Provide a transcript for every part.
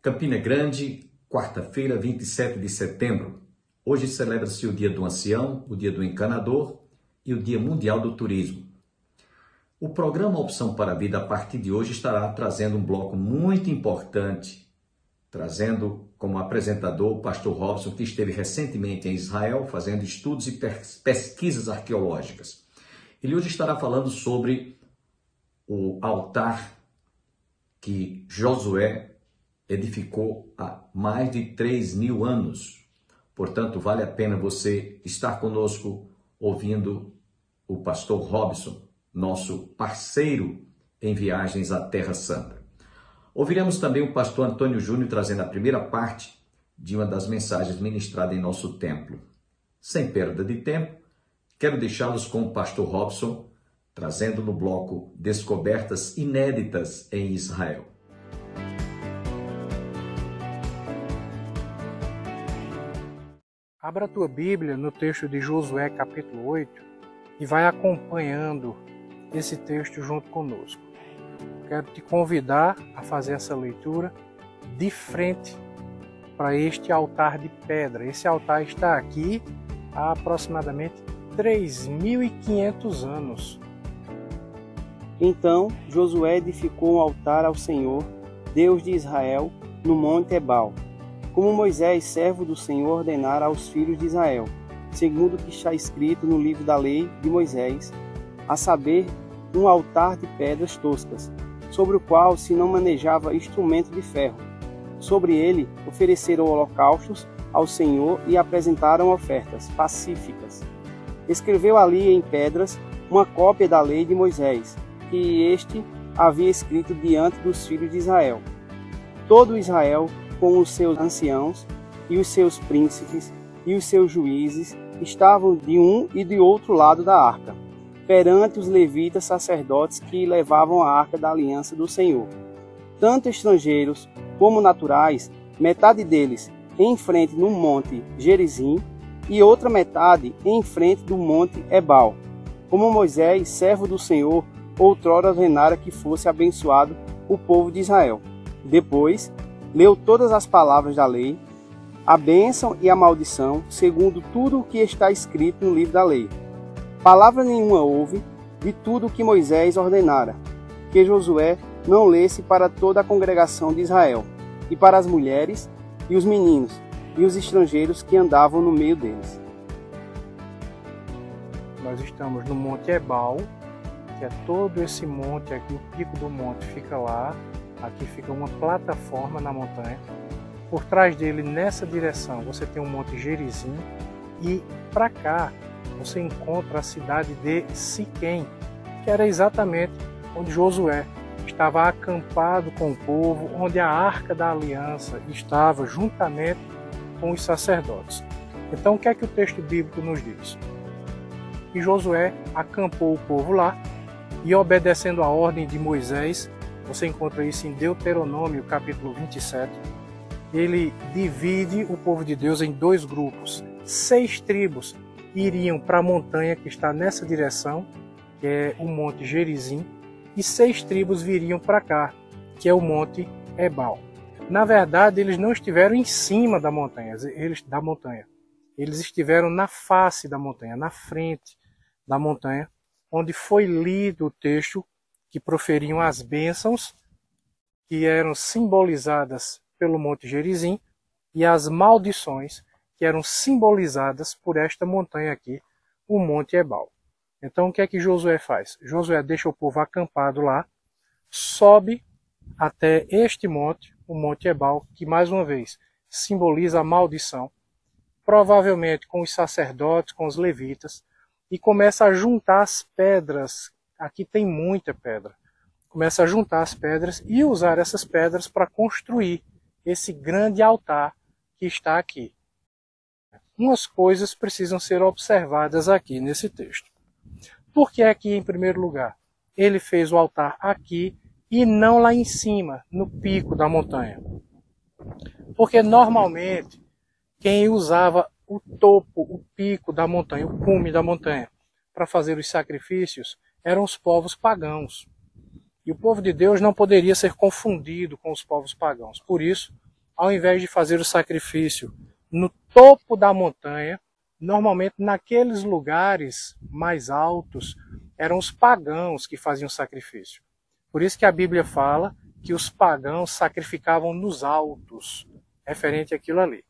Campina Grande, quarta-feira, 27 de setembro. Hoje celebra-se o Dia do Ancião, o Dia do Encanador e o Dia Mundial do Turismo. O programa Opção para a Vida, a partir de hoje, estará trazendo um bloco muito importante, trazendo como apresentador o pastor Robson, que esteve recentemente em Israel fazendo estudos e pesquisas arqueológicas. Ele hoje estará falando sobre o altar que Josué edificou há mais de 3.000 anos. Portanto, vale a pena você estar conosco ouvindo o pastor Robson, nosso parceiro em viagens à Terra Santa. Ouviremos também o pastor Antônio Júnior trazendo a primeira parte de uma das mensagens ministradas em nosso templo. Sem perda de tempo, quero deixá-los com o pastor Robson, trazendo no bloco Descobertas Inéditas em Israel. Abra a tua Bíblia no texto de Josué, capítulo 8, e vai acompanhando esse texto junto conosco. Quero te convidar a fazer essa leitura de frente para este altar de pedra. Esse altar está aqui há aproximadamente 3.500 anos. Então Josué edificou um altar ao Senhor, Deus de Israel, no monte Ebal, como Moisés, servo do Senhor, ordenara aos filhos de Israel, segundo o que está escrito no livro da lei de Moisés, a saber, um altar de pedras toscas, sobre o qual se não manejava instrumento de ferro. Sobre ele ofereceram holocaustos ao Senhor e apresentaram ofertas pacíficas. Escreveu ali em pedras uma cópia da lei de Moisés, que este havia escrito diante dos filhos de Israel. Todo Israel, com os seus anciãos e os seus príncipes e os seus juízes, estavam de um e de outro lado da arca, perante os levitas sacerdotes que levavam a arca da aliança do Senhor. Tanto estrangeiros como naturais, metade deles em frente no monte Gerizim e outra metade em frente do monte Ebal, como Moisés, servo do Senhor, outrora ordenara que fosse abençoado o povo de Israel. Depois, leu todas as palavras da lei, a bênção e a maldição, segundo tudo o que está escrito no livro da lei. Palavra nenhuma houve de tudo o que Moisés ordenara, que Josué não lesse para toda a congregação de Israel, e para as mulheres, e os meninos, e os estrangeiros que andavam no meio deles. Nós estamos no Monte Ebal, que é todo esse monte aqui, o pico do monte fica lá, aqui fica uma plataforma na montanha. Por trás dele, nessa direção, você tem o Monte Gerizim, e para cá você encontra a cidade de Siquém, que era exatamente onde Josué estava acampado com o povo, onde a Arca da Aliança estava juntamente com os sacerdotes. Então, o que é que o texto bíblico nos diz? Que Josué acampou o povo lá e, obedecendo a ordem de Moisés, você encontra isso em Deuteronômio, capítulo 27, ele divide o povo de Deus em dois grupos. 6 tribos iriam para a montanha que está nessa direção, que é o Monte Gerizim, e 6 tribos viriam para cá, que é o Monte Ebal. Na verdade, eles não estiveram em cima da montanha, eles estiveram na face da montanha, na frente da montanha, onde foi lido o texto que proferiam as bênçãos, que eram simbolizadas pelo Monte Gerizim, e as maldições, que eram simbolizadas por esta montanha aqui, o Monte Ebal. Então, o que é que Josué faz? Josué deixa o povo acampado lá, sobe até este monte, o Monte Ebal, que mais uma vez simboliza a maldição, provavelmente com os sacerdotes, com os levitas, e começa a juntar as pedras. Aqui tem muita pedra. Começa a juntar as pedras e usar essas pedras para construir esse grande altar que está aqui. Umas coisas precisam ser observadas aqui nesse texto. Por que aqui, em primeiro lugar, ele fez o altar aqui e não lá em cima, no pico da montanha? Porque normalmente quem usava o topo, o pico da montanha, o cume da montanha, para fazer os sacrifícios, eram os povos pagãos. E o povo de Deus não poderia ser confundido com os povos pagãos. Por isso, ao invés de fazer o sacrifício no topo da montanha, normalmente naqueles lugares mais altos, eram os pagãos que faziam sacrifício. Por isso que a Bíblia fala que os pagãos sacrificavam nos altos, referente àquilo ali.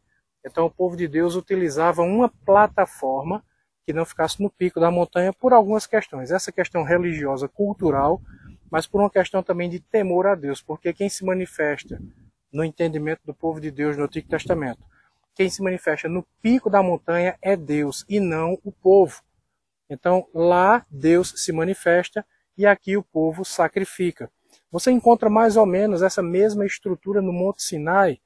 Então o povo de Deus utilizava uma plataforma que não ficasse no pico da montanha por algumas questões. Essa questão religiosa, cultural, mas por uma questão também de temor a Deus, porque quem se manifesta no entendimento do povo de Deus no Antigo Testamento, quem se manifesta no pico da montanha é Deus e não o povo. Então lá Deus se manifesta e aqui o povo sacrifica. Você encontra mais ou menos essa mesma estrutura no Monte Sinai,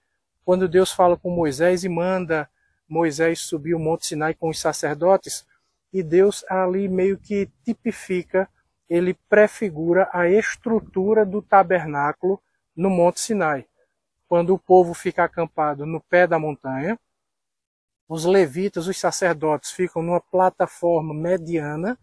quando Deus fala com Moisés e manda Moisés subir o Monte Sinai com os sacerdotes, e Deus ali meio que tipifica, ele prefigura a estrutura do tabernáculo no Monte Sinai. Quando o povo fica acampado no pé da montanha, os levitas, os sacerdotes, ficam numa plataforma mediana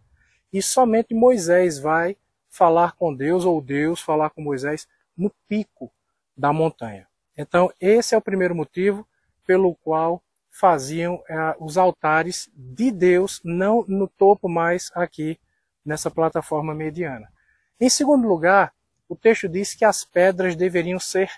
e somente Moisés vai falar com Deus, ou Deus falar com Moisés, no pico da montanha. Então, esse é o primeiro motivo pelo qual faziam os altares de Deus, não no topo, mas aqui nessa plataforma mediana. Em segundo lugar, o texto diz que as pedras deveriam ser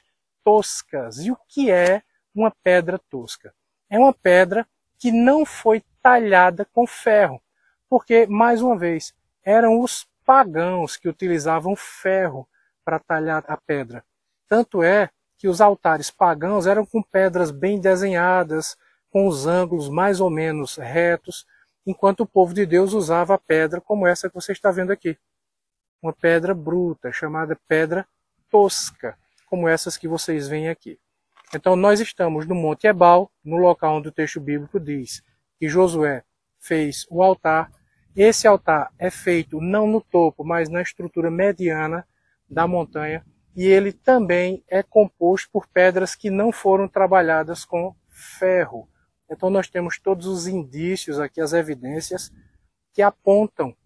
toscas. E o que é uma pedra tosca? É uma pedra que não foi talhada com ferro, porque, mais uma vez, eram os pagãos que utilizavam ferro para talhar a pedra. Tanto é que os altares pagãos eram com pedras bem desenhadas, com os ângulos mais ou menos retos, enquanto o povo de Deus usava a pedra como essa que você está vendo aqui. Uma pedra bruta, chamada pedra tosca, como essas que vocês veem aqui. Então nós estamos no Monte Ebal, no local onde o texto bíblico diz que Josué fez o altar. Esse altar é feito não no topo, mas na estrutura mediana da montanha, e ele também é composto por pedras que não foram trabalhadas com ferro. Então nós temos todos os indícios aqui, as evidências que apontam,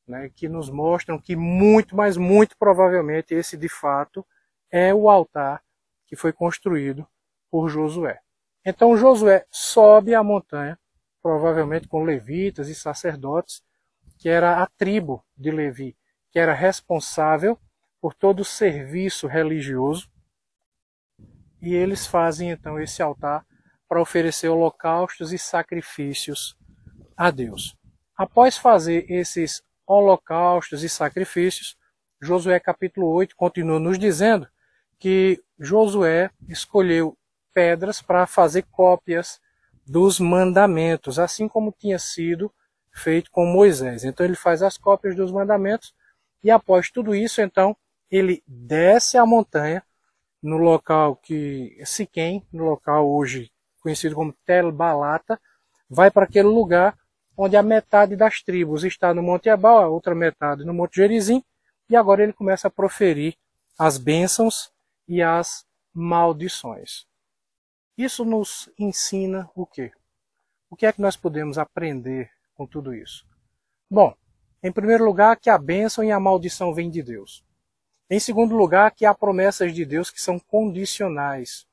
né, que nos mostram que muito, mas muito provavelmente esse de fato é o altar que foi construído por Josué. Então Josué sobe a montanha, provavelmente com levitas e sacerdotes, que era a tribo de Levi, que era responsável por todo o serviço religioso, e eles fazem então esse altar para oferecer holocaustos e sacrifícios a Deus. Após fazer esses holocaustos e sacrifícios, Josué capítulo 8 continua nos dizendo que Josué escolheu pedras para fazer cópias dos mandamentos, assim como tinha sido feito com Moisés. Então ele faz as cópias dos mandamentos e após tudo isso, então, ele desce a montanha no local que Siquém, no local hoje conhecido como Tel Balata, vai para aquele lugar onde a metade das tribos está no Monte Ebal, a outra metade no Monte Gerizim, e agora ele começa a proferir as bênçãos e as maldições. Isso nos ensina o quê? O que é que nós podemos aprender com tudo isso? Bom, em primeiro lugar, que a bênção e a maldição vêm de Deus. Em segundo lugar, que há promessas de Deus que são condicionais.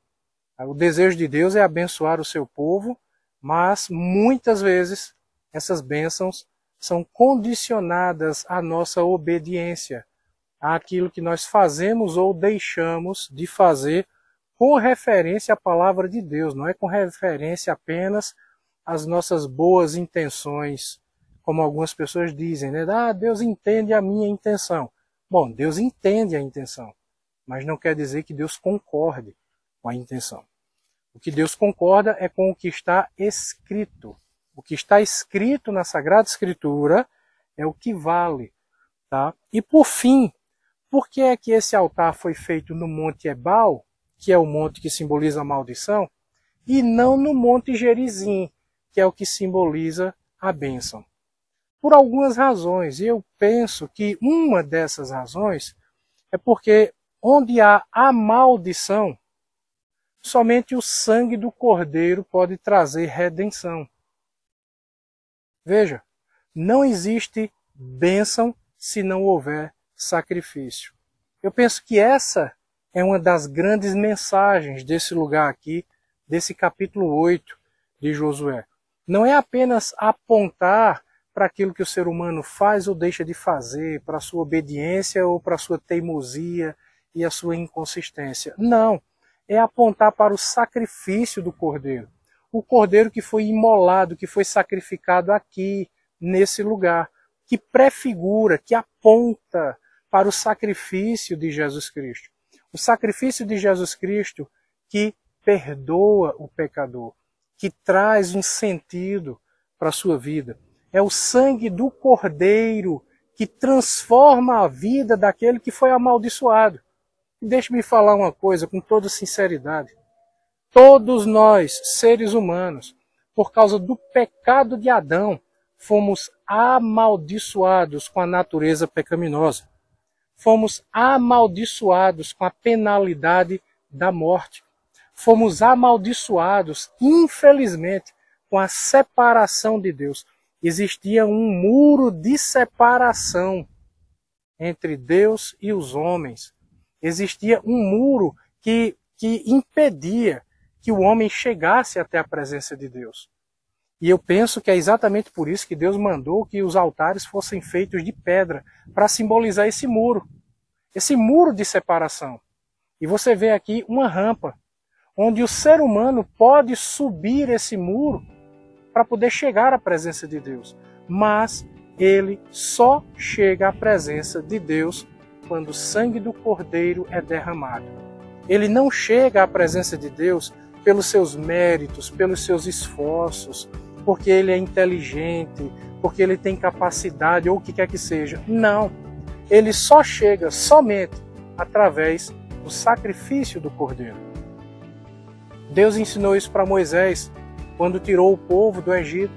O desejo de Deus é abençoar o seu povo, mas muitas vezes essas bênçãos são condicionadas à nossa obediência, àquilo que nós fazemos ou deixamos de fazer com referência à palavra de Deus, não é com referência apenas às nossas boas intenções, como algumas pessoas dizem, né? Ah, Deus entende a minha intenção. Bom, Deus entende a intenção, mas não quer dizer que Deus concorde com a intenção. O que Deus concorda é com o que está escrito. O que está escrito na Sagrada Escritura é o que vale. Tá? E por fim, por que é que esse altar foi feito no Monte Ebal, que é o monte que simboliza a maldição, e não no Monte Gerizim, que é o que simboliza a bênção? Por algumas razões, e eu penso que uma dessas razões é porque onde há a maldição, somente o sangue do Cordeiro pode trazer redenção. Veja, não existe bênção se não houver sacrifício. Eu penso que essa é uma das grandes mensagens desse lugar aqui, desse capítulo 8 de Josué. Não é apenas apontar para aquilo que o ser humano faz ou deixa de fazer, para a sua obediência ou para a sua teimosia e a sua inconsistência. Não, é apontar para o sacrifício do Cordeiro. O Cordeiro que foi imolado, que foi sacrificado aqui, nesse lugar, que prefigura, que aponta para o sacrifício de Jesus Cristo. O sacrifício de Jesus Cristo que perdoa o pecador, que traz um sentido para a sua vida. É o sangue do Cordeiro que transforma a vida daquele que foi amaldiçoado. E deixe-me falar uma coisa com toda sinceridade. Todos nós, seres humanos, por causa do pecado de Adão, fomos amaldiçoados com a natureza pecaminosa. Fomos amaldiçoados com a penalidade da morte. Fomos amaldiçoados, infelizmente, com a separação de Deus. Existia um muro de separação entre Deus e os homens. Existia um muro que impedia que o homem chegasse até a presença de Deus. E eu penso que é exatamente por isso que Deus mandou que os altares fossem feitos de pedra, para simbolizar esse muro de separação. E você vê aqui uma rampa, onde o ser humano pode subir esse muro para poder chegar à presença de Deus. Mas ele só chega à presença de Deus quando o sangue do Cordeiro é derramado. Ele não chega à presença de Deus pelos seus méritos, pelos seus esforços, porque ele é inteligente, porque ele tem capacidade ou o que quer que seja. Não. Ele só chega somente através do sacrifício do Cordeiro. Deus ensinou isso para Moisés quando tirou o povo do Egito.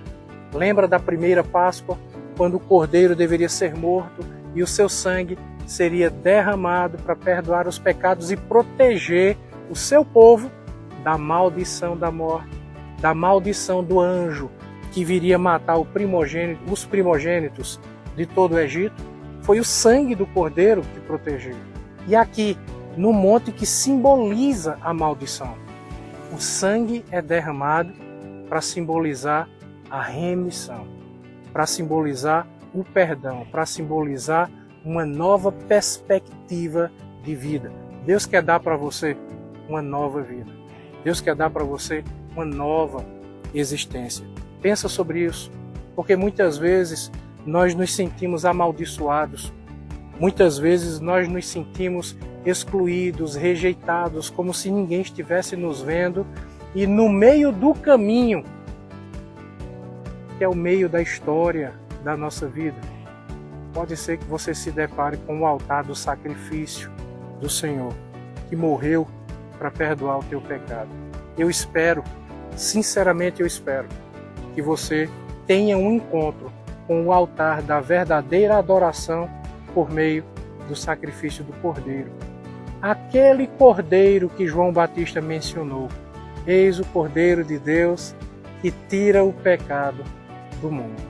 Lembra da primeira Páscoa, quando o Cordeiro deveria ser morto e o seu sangue seria derramado para perdoar os pecados e proteger o seu povo da maldição da morte, da maldição do anjo que viria matar os primogênitos de todo o Egito. Foi o sangue do Cordeiro que protegeu. E aqui, no monte que simboliza a maldição, o sangue é derramado para simbolizar a remissão, para simbolizar o perdão, para simbolizar uma nova perspectiva de vida. Deus quer dar para você uma nova vida. Deus quer dar para você uma nova existência. Pensa sobre isso, porque muitas vezes nós nos sentimos amaldiçoados. Muitas vezes nós nos sentimos excluídos, rejeitados, como se ninguém estivesse nos vendo. E no meio do caminho, que é o meio da história da nossa vida, pode ser que você se depare com o altar do sacrifício do Senhor, que morreu para perdoar o teu pecado. Eu espero, sinceramente eu espero, que você tenha um encontro com o altar da verdadeira adoração por meio do sacrifício do Cordeiro. Aquele Cordeiro que João Batista mencionou. Eis o Cordeiro de Deus que tira o pecado do mundo.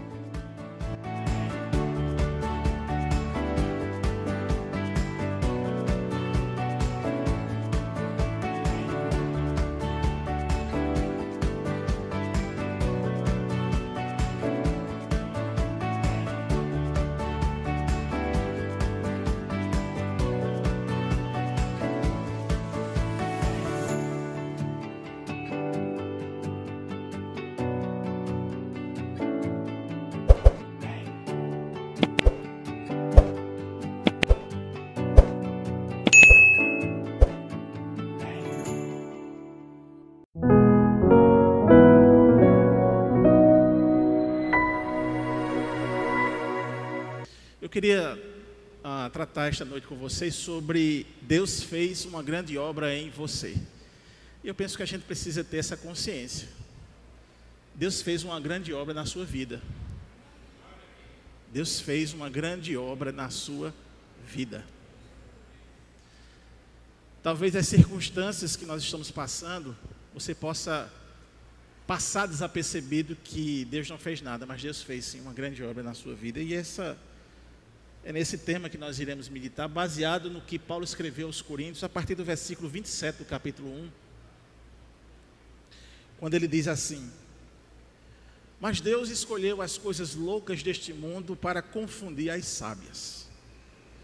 Eu queria tratar esta noite com vocês sobre Deus fez uma grande obra em você. E eu penso que a gente precisa ter essa consciência. Deus fez uma grande obra na sua vida. Deus fez uma grande obra na sua vida. Talvez as circunstâncias que nós estamos passando, você possa passar desapercebido que Deus não fez nada, mas Deus fez sim uma grande obra na sua vida. E essa É nesse tema que nós iremos meditar, baseado no que Paulo escreveu aos Coríntios, a partir do versículo 27 do capítulo 1, quando ele diz assim: mas Deus escolheu as coisas loucas deste mundo para confundir as sábias,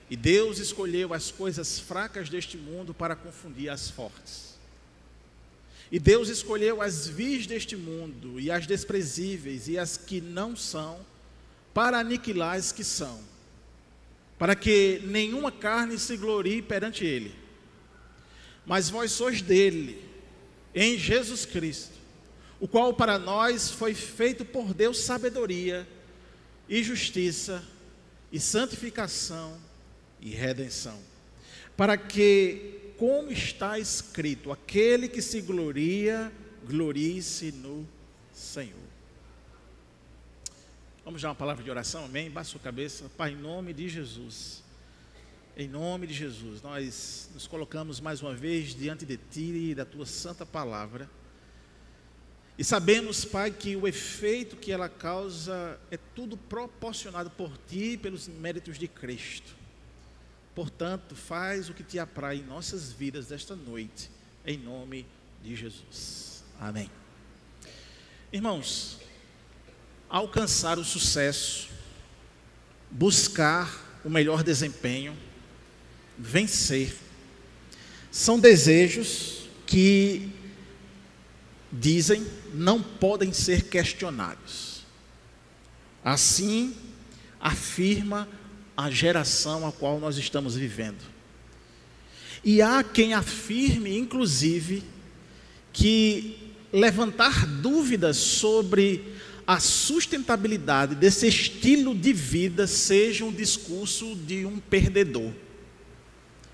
e Deus escolheu as coisas fracas deste mundo para confundir as fortes, e Deus escolheu as vis deste mundo e as desprezíveis e as que não são, para aniquilar as que são, para que nenhuma carne se glorie perante ele. Mas vós sois dele, em Jesus Cristo, o qual para nós foi feito por Deus sabedoria e justiça e santificação e redenção, para que, como está escrito, aquele que se gloria, glorie-se no Senhor. Vamos dar uma palavra de oração, amém? Baixe sua cabeça. Pai, em nome de Jesus, nós nos colocamos mais uma vez diante de Ti e da Tua santa palavra, e sabemos, Pai, que o efeito que ela causa é tudo proporcionado por Ti, pelos méritos de Cristo. Portanto, faz o que Te aprai em nossas vidas desta noite, em nome de Jesus, amém. Irmãos, alcançar o sucesso, buscar o melhor desempenho, vencer, são desejos que, dizem, não podem ser questionados. Assim afirma a geração a qual nós estamos vivendo. E há quem afirme, inclusive, que levantar dúvidas sobre a sustentabilidade desse estilo de vida seja um discurso de um perdedor,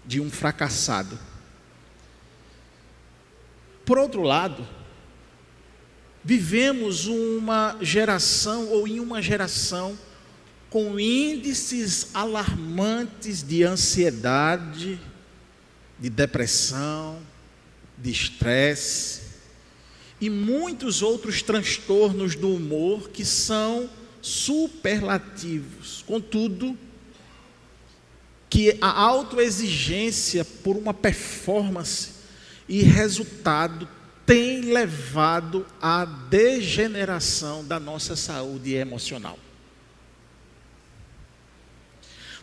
de um fracassado. Por outro lado, vivemos uma geração com índices alarmantes de ansiedade, de depressão, de estresse e muitos outros transtornos do humor que são superlativos. Contudo, que a autoexigência por uma performance e resultado tem levado à degeneração da nossa saúde emocional.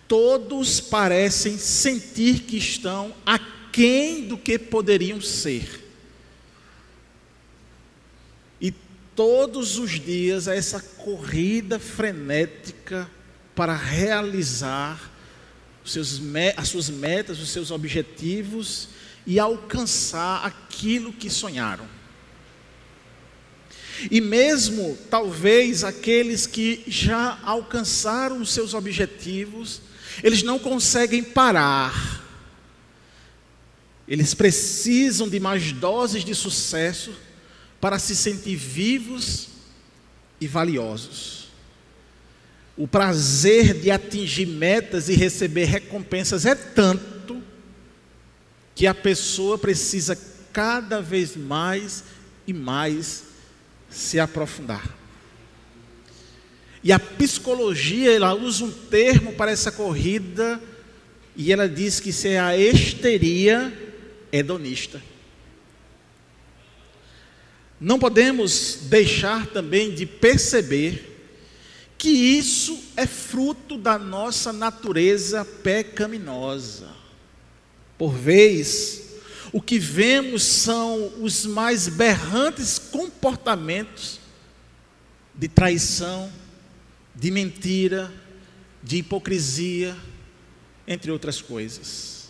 Todos parecem sentir que estão aquém do que poderiam ser. E todos os dias essa corrida frenética para realizar as suas metas, os seus objetivos e alcançar aquilo que sonharam. E mesmo, talvez, aqueles que já alcançaram os seus objetivos, eles não conseguem parar. Eles precisam de mais doses de sucesso para se sentir vivos e valiosos. O prazer de atingir metas e receber recompensas é tanto que a pessoa precisa cada vez mais e mais se aprofundar. E a psicologia, ela usa um termo para essa corrida, e ela diz que isso é a histeria hedonista. Não podemos deixar também de perceber que isso é fruto da nossa natureza pecaminosa. Por vezes, o que vemos são os mais berrantes comportamentos de traição, de mentira, de hipocrisia, entre outras coisas.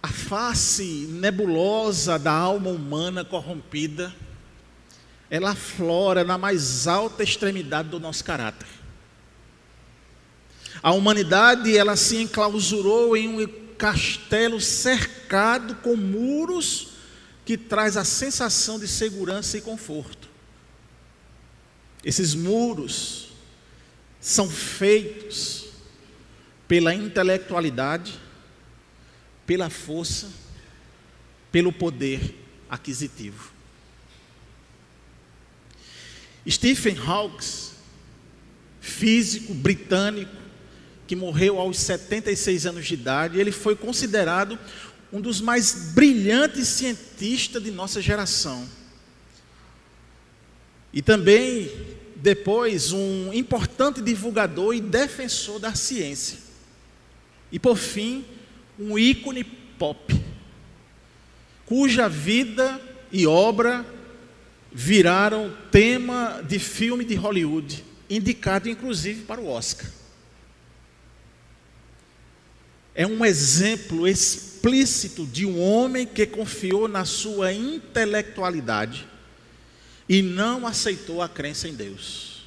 A face nebulosa da alma humana corrompida, ela aflora na mais alta extremidade do nosso caráter. A humanidade, ela se enclausurou em um castelo cercado com muros que traz a sensação de segurança e conforto. Esses muros são feitos pela intelectualidade, pela força, pelo poder aquisitivo. Stephen Hawking, físico britânico, que morreu aos 76 anos de idade. Ele foi considerado um dos mais brilhantes cientistas de nossa geração. E também, depois, um importante divulgador e defensor da ciência. E, por fim, um ícone pop, cuja vida e obra viraram tema de filme de Hollywood, indicado inclusive para o Oscar. É um exemplo explícito de um homem que confiou na sua intelectualidade e não aceitou a crença em Deus.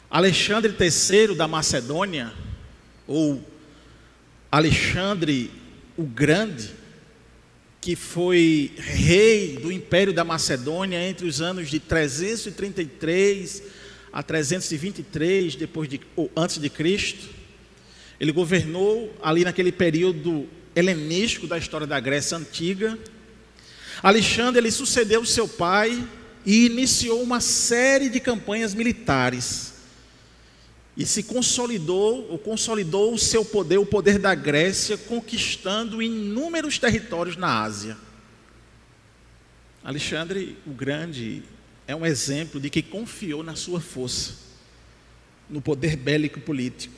Alexandre III da Macedônia, ou Alexandre o Grande, que foi rei do Império da Macedônia entre os anos de 333 a 323 ou antes de Cristo. Ele governou ali naquele período helenístico da história da Grécia Antiga. Alexandre, ele sucedeu seu pai e iniciou uma série de campanhas militares. E consolidou o seu poder, o poder da Grécia, conquistando inúmeros territórios na Ásia. Alexandre o Grande é um exemplo de que confiou na sua força, no poder bélico político.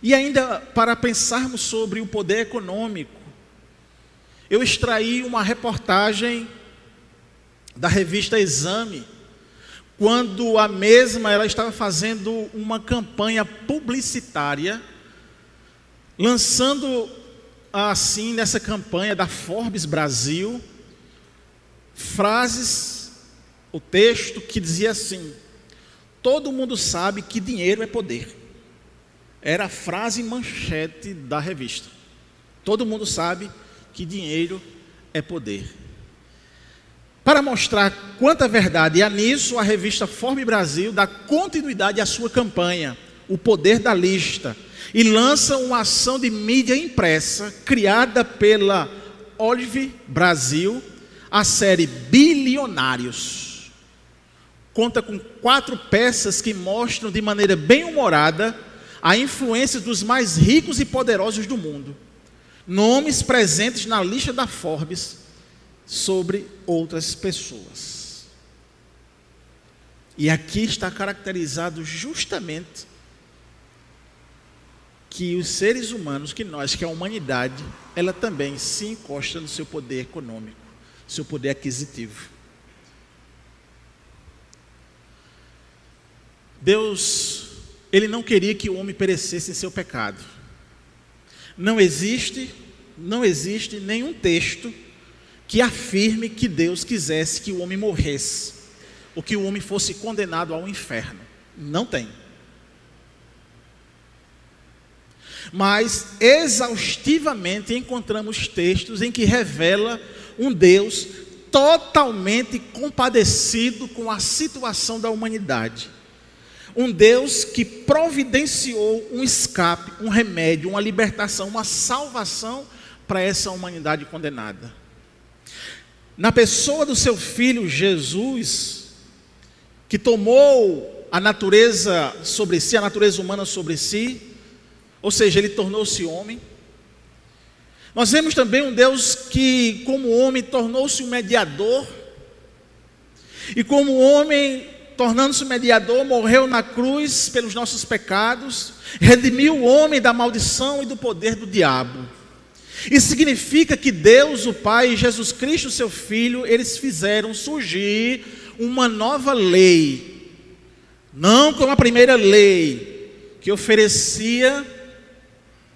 E ainda, para pensarmos sobre o poder econômico, eu extraí uma reportagem da revista Exame, quando a mesma ela estava fazendo uma campanha publicitária, lançando assim nessa campanha da Forbes Brasil, frases, o texto que dizia assim: todo mundo sabe que dinheiro é poder. Era a frase manchete da revista. Todo mundo sabe que dinheiro é poder. Para mostrar quanta verdade há nisso, a revista Forbes Brasil dá continuidade à sua campanha, o poder da lista, e lança uma ação de mídia impressa, criada pela Olive Brasil, a série Bilionários. Conta com 4 peças que mostram de maneira bem humorada a influência dos mais ricos e poderosos do mundo. Nomes presentes na lista da Forbes sobre outras pessoas. E aqui está caracterizado justamente que os seres humanos, que a humanidade, ela também se encosta no seu poder econômico, seu poder aquisitivo. Deus, Ele não queria que o homem perecesse em seu pecado. Não existe nenhum texto que afirme que Deus quisesse que o homem morresse, ou que o homem fosse condenado ao inferno. Não tem. Mas, exaustivamente, encontramos textos em que revela um Deus totalmente compadecido com a situação da humanidade. Um Deus que providenciou um escape, um remédio, uma libertação, uma salvação para essa humanidade condenada. Na pessoa do seu Filho Jesus, que tomou a natureza sobre si, a natureza humana sobre si, ou seja, Ele tornou-se homem. Nós vemos também um Deus que, como homem, tornou-se um mediador, e como homem, tornando-se mediador, morreu na cruz pelos nossos pecados, redimiu o homem da maldição e do poder do diabo. Isso significa que Deus, o Pai, e Jesus Cristo, seu Filho, eles fizeram surgir uma nova lei, não como a primeira lei, que oferecia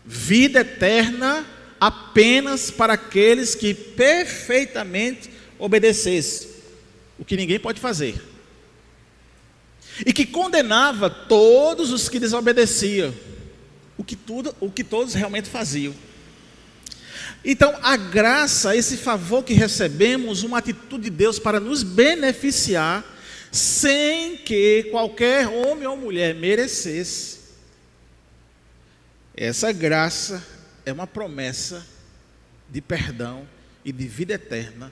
vida eterna apenas para aqueles que perfeitamente obedecessem, o que ninguém pode fazer, e que condenava todos os que desobedeciam, o que todos realmente faziam. Então, a graça, esse favor que recebemos, uma atitude de Deus para nos beneficiar, sem que qualquer homem ou mulher merecesse. Essa graça é uma promessa de perdão e de vida eterna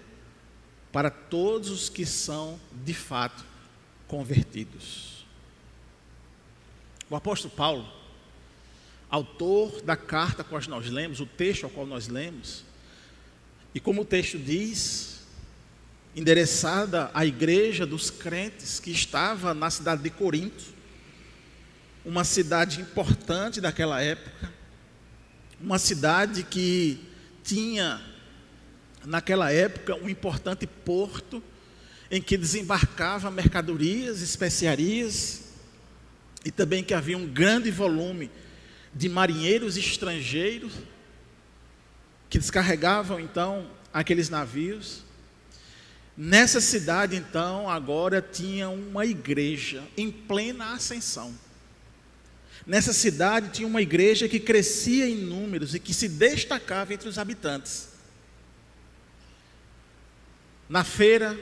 para todos os que são, de fato, convertidos. O apóstolo Paulo, autor da carta a qual nós lemos, o texto ao qual nós lemos, e como o texto diz, endereçada à igreja dos crentes que estava na cidade de Corinto, uma cidade importante daquela época, uma cidade que tinha, naquela época, um importante porto em que desembarcava mercadorias, especiarias, e também que havia um grande volume de marinheiros estrangeiros que descarregavam então aqueles navios. Nessa cidade então agora tinha uma igreja em plena ascensão. Nessa cidade tinha uma igreja que crescia em números e que se destacava entre os habitantes. Na feira,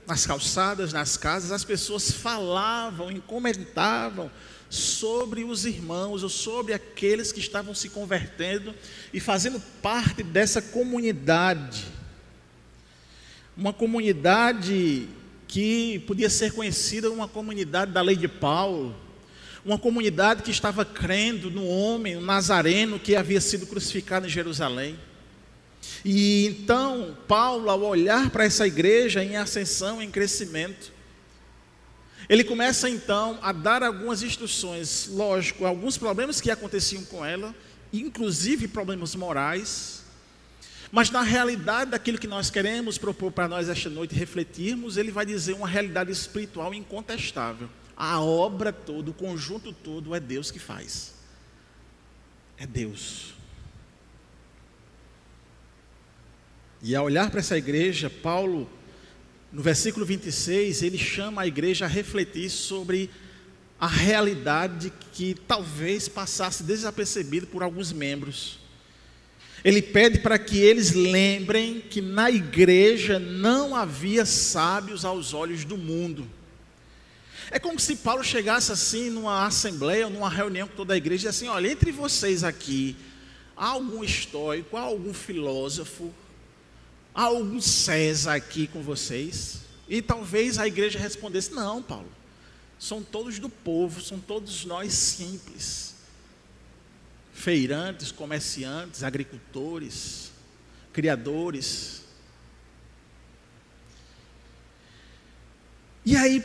nas calçadas, nas casas, as pessoas falavam e comentavam sobre os irmãos, ou sobre aqueles que estavam se convertendo e fazendo parte dessa comunidade. Uma comunidade que podia ser conhecida como uma comunidade da lei de Paulo, uma comunidade que estava crendo no homem, o Nazareno, que havia sido crucificado em Jerusalém. E então, Paulo, ao olhar para essa igreja em ascensão, em crescimento, ele começa então a dar algumas instruções, lógico, alguns problemas que aconteciam com ela, inclusive problemas morais, mas na realidade daquilo que nós queremos propor para nós esta noite refletirmos, ele vai dizer uma realidade espiritual incontestável. A obra toda, o conjunto todo é Deus que faz. É Deus. E ao olhar para essa igreja, Paulo, no versículo 26, ele chama a igreja a refletir sobre a realidade que talvez passasse desapercebido por alguns membros. Ele pede para que eles lembrem que na igreja não havia sábios aos olhos do mundo. É como se Paulo chegasse assim numa assembleia, numa reunião com toda a igreja e assim: olha, entre vocês aqui, há algum estoico, há algum filósofo, há algum César aqui com vocês? E talvez a igreja respondesse: não, Paulo, são todos do povo, são todos nós simples, feirantes, comerciantes, agricultores, criadores. E aí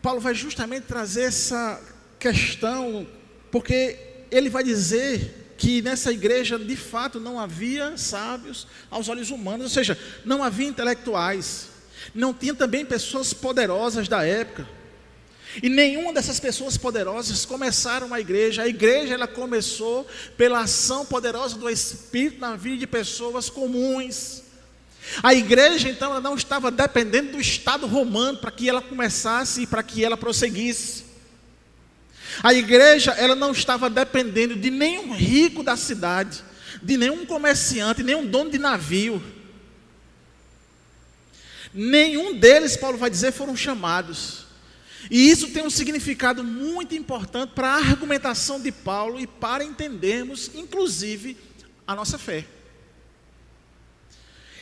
Paulo vai justamente trazer essa questão, porque ele vai dizer que nessa igreja de fato não havia sábios aos olhos humanos, ou seja, não havia intelectuais, não tinha também pessoas poderosas da época, e nenhuma dessas pessoas poderosas começaram a igreja ela começou pela ação poderosa do Espírito na vida de pessoas comuns. A igreja então ela não estava dependendo do Estado romano para que ela começasse e para que ela prosseguisse. A igreja ela não estava dependendo de nenhum rico da cidade, de nenhum comerciante, nenhum dono de navio. Nenhum deles, Paulo vai dizer, foram chamados. E isso tem um significado muito importante para a argumentação de Paulo e para entendermos, inclusive, a nossa fé.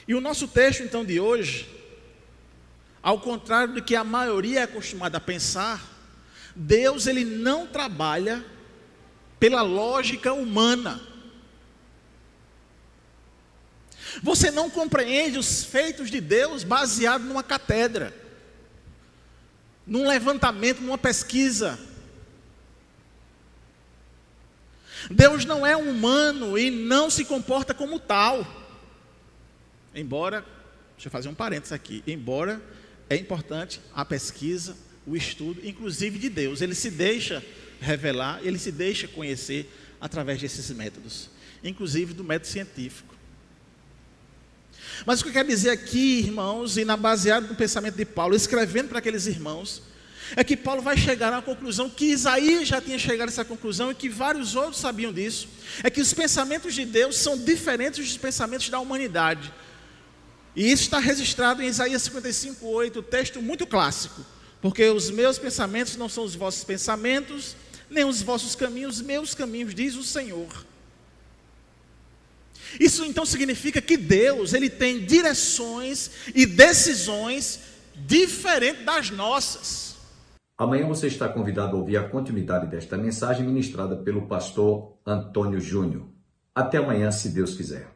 E o nosso texto, então, de hoje, ao contrário do que a maioria é acostumada a pensar, Deus, ele não trabalha pela lógica humana. Você não compreende os feitos de Deus baseado numa catedra, num levantamento, numa pesquisa. Deus não é humano e não se comporta como tal. Embora, deixa eu fazer um parênteses aqui, embora é importante a pesquisa, o estudo, inclusive de Deus, ele se deixa revelar, ele se deixa conhecer através desses métodos, inclusive do método científico. Mas o que eu quero dizer aqui, irmãos, e baseado no pensamento de Paulo, escrevendo para aqueles irmãos, é que Paulo vai chegar à conclusão que Isaías já tinha chegado a essa conclusão e que vários outros sabiam disso, é que os pensamentos de Deus são diferentes dos pensamentos da humanidade. E isso está registrado em Isaías 55:8, texto muito clássico. Porque os meus pensamentos não são os vossos pensamentos, nem os vossos caminhos, meus caminhos, diz o Senhor. Isso então significa que Deus, ele tem direções e decisões diferentes das nossas. Amanhã você está convidado a ouvir a continuidade desta mensagem ministrada pelo pastor Antônio Júnior. Até amanhã, se Deus quiser.